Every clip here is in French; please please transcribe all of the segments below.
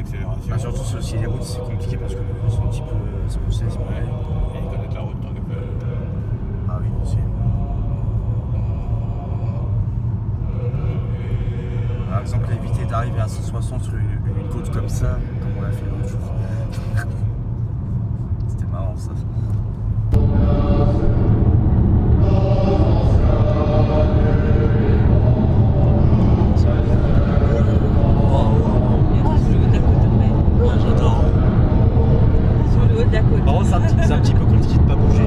d'accélération. Bah, surtout sur aussi les routes, c'est compliqué parce que les rues sont un petit peu poussées. Ouais. Et ils connaissent la route tant que faire. Ah oui, aussi. Par exemple, éviter d'arriver à 160 sur une côte comme ça, comme on l'a fait l'autre jour. C'était marrant ça. Par contre, c'est un petit peu compliqué de pas bouger.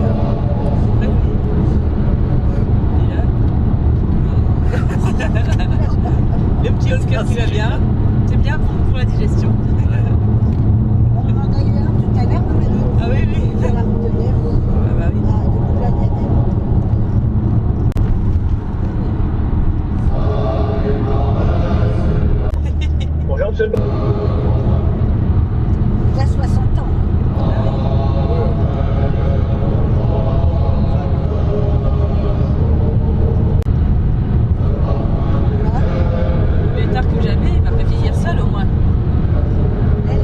Le petit Oscar qui va bien. C'est bien pour la digestion. On en a eu un tout à l'heure, Ah oui, oui. sur la route de Liège. Ah bah oui. Ah, depuis la Liège. Bonjour, monsieur. Il a 60 ans. Mais tard que jamais, il va pas vieillir seul au moins. Elle est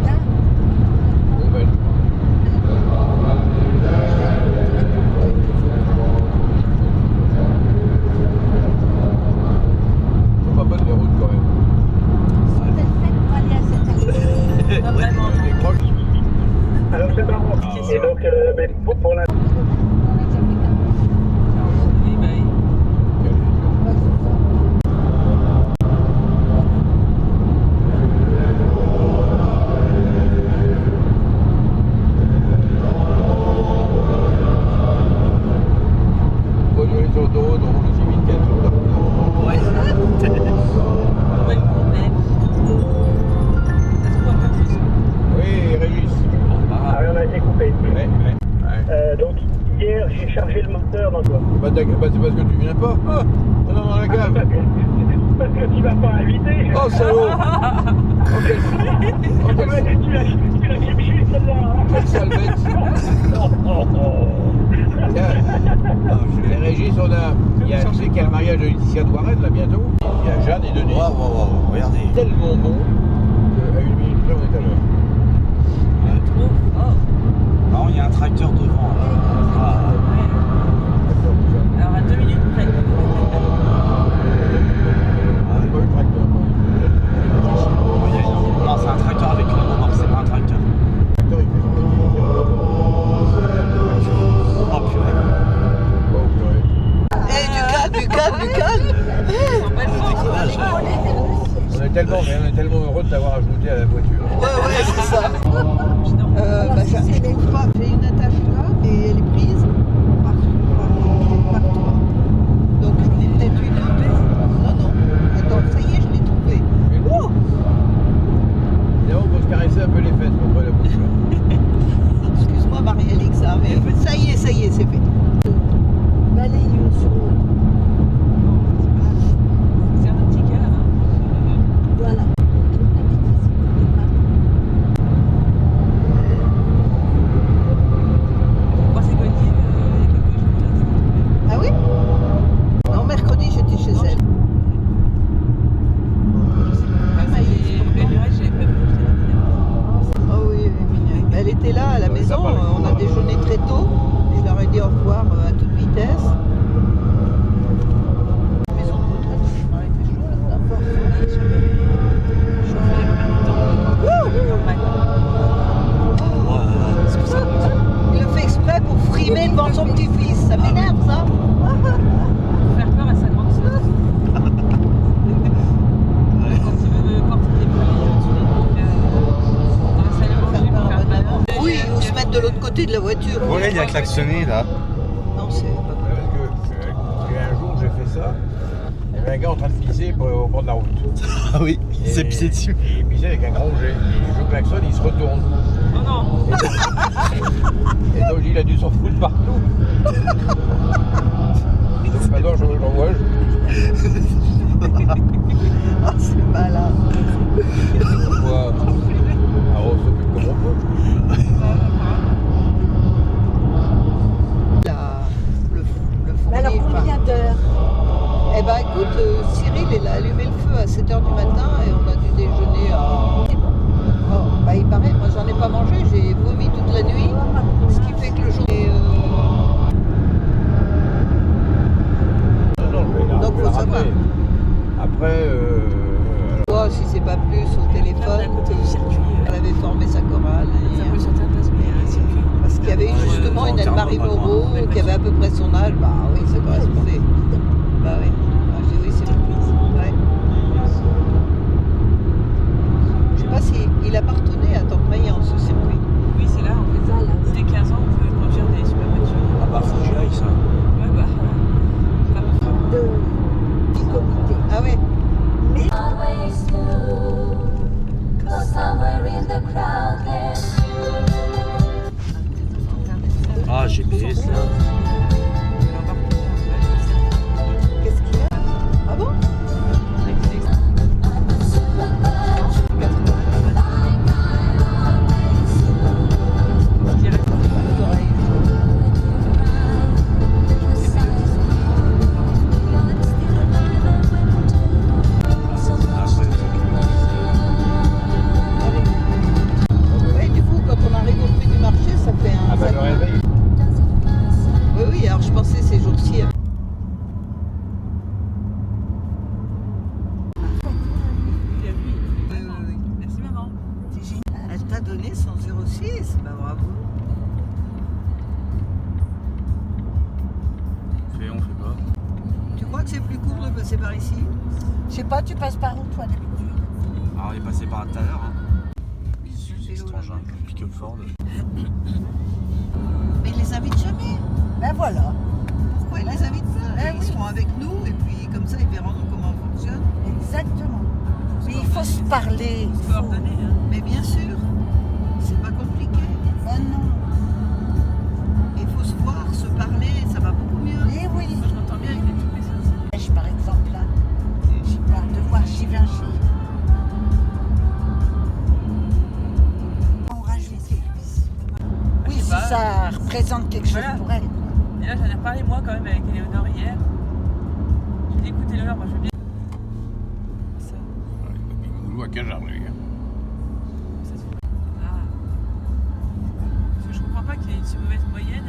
bien. Nouvelle. Ils sont pas bonnes les routes quand même. Sont-elles faites pour aller à cette allée? Pas vraiment. Les proches. Alors, c'est marrant. Et donc, mais pour la... Oui, bah oui. Moi, je vais aller sur l'autoroute, on roule aussi vite qu'elle sur l'autoroute. Ouais, mais... Ça se trouve un peu plus. Oui, Régis. Ah, oui, on a été coupé. Ouais. Donc, hier, j'ai chargé le moteur dans toi. Bah, c'est parce que tu viens pas. Ah, non, dans la cave. Parce que tu vas pas inviter. Oh, salaud. Oh, Tu l'as cherché, celle-là. quelle sale bête. Tiens, et Régis, il y a, tu sais qu'il y a le mariage de Laetitia de Warren, là, bientôt. Il y a Jeanne et Denis. Waouh, regardez. Tellement bon qu'à 1 minute près, on est à l'heure. Trop fort. Par contre, il y a un tracteur devant. Ah. Alors à 2 minutes près. C'est pas eu le tracteur. Non, c'est un tracteur avec une remorque, c'est pas un tracteur. Le tracteur, il fait son métier. Oh purée. Oh, purée. Du calme. Décollage. On est tellement heureux de t'avoir ajouté à la voiture. Ouais, c'est ça. Alors, si c'est les- J'ai une attache là et elle est prise par toi. Donc j'en ai peut-être une. Non. Attends, ça y est, je l'ai trouvée. Oh, Évidemment, il faut se caresser un peu les fesses contre la bouche. excuse-moi Marie-Alexa, mais ça y est, c'est fait. balayer une sur l'autre. C'est un petit cœur. Hein. Voilà. Je crois que c'est Gauthier, il y a quelques jours là. Ah oui? Non, mercredi j'étais chez elle. Le reste, j'avais pas vu. Ah oui, mignonne. Elle était là à la maison, on a déjeuné très tôt. Je leur ai dit au revoir à toute vitesse. Maison de retraite, il fait chaud là-dedans. Est-ce que ça Il le fait exprès pour frimer devant son petit-fils. Ça m'énerve ça. Faire peur à sa grande sœur. Quand il veut porter des bruits, dans la salle à manger pour faire de la vente. Oui, ou se mettre de l'autre côté de la voiture. Ouais, il a klaxonné là. Non, c'est pas Parce qu'un jour, j'ai fait ça. Il y avait un gars en train de pisser au bord de la route. Ah oui, il s'est pissé dessus. Et il pissait avec un grand jet. Et je klaxonne, il se retourne. Oh non. Et donc il a dû s'en foutre partout. Donc maintenant j'envoie. Ah, c'est malin. Pourquoi on s'occupe comme on peut. Le Mais alors, fournier, combien enfin, d'heures? eh ben écoute, Cyril, il a allumé le feu à 7h du matin et on a dû déjeuner à... Oh, bah, il paraît, moi j'en ai pas mangé, j'ai vomi toute la nuit, ce qui fait que le jour... Donc faut savoir. Après, Moi, si c'est pas plus au téléphone, à côté du circuit. elle avait formé sa chorale. Ça peut sortir de place, mais un circuit. Parce qu'il y avait justement une Anne-Marie Moreau qui avait à peu près son âge. Bah oui, ça correspondait. Bah oui. Ah, j'ai dit oui, c'est ouais. Je sais pas s'il appartenait à Tormaillan, ce circuit. Oui, c'est là, en fait. C'est 15 ans, on pouvait conduire des super voitures. Ah bah faut que j'y aille ça. Ouais, bah. Du comité. Ah ouais. Always knew, 'cause somewhere in the crowd there's Ah GPS là. Qu'est-ce qu'il y a? Ah bon? Ouais, du coup, quand on arrive au prix du marché, ça fait un... ah bah le réveil. Oui, oui, alors je pensais ces jours-ci. Bien vu. Oui, oui, oui. Merci, maman. Elle t'a donné son 06, bah bravo. On fait pas. Tu crois que c'est plus court de passer par ici? Je sais pas, tu passes par où toi d'habitude? Alors il est passé par là tout à l'heure. Hein. C'est Étrange, hein. Pickleford. Mais ils les invitent jamais. Ben voilà. Pourquoi ils les invitent pas? Ben Ils oui. seront avec nous et puis comme ça ils verront comment on fonctionne. Exactement. Mais il faut se parler. On peut ordonner, hein. Mais bien sûr, c'est pas compliqué. Ben non. Il faut se voir, se parler, ça va beaucoup mieux. Eh oui. Moi, je m'entends bien avec les toutes les sens. Je, par exemple, là, je parle de voir Givenchy. On rajoute les cuisses. Oui, Je sais si pas. ça représente quelque chose Voilà. pour elle. Quoi. Et là, j'en ai reparlé moi quand même avec Éléonore hier. J'ai dit écoute Éléonore, moi je veux bien. Ça, Il joue à Cajar, lui. ça se fait. Ah. Parce que je comprends pas qu'il y ait une si mauvaise moyenne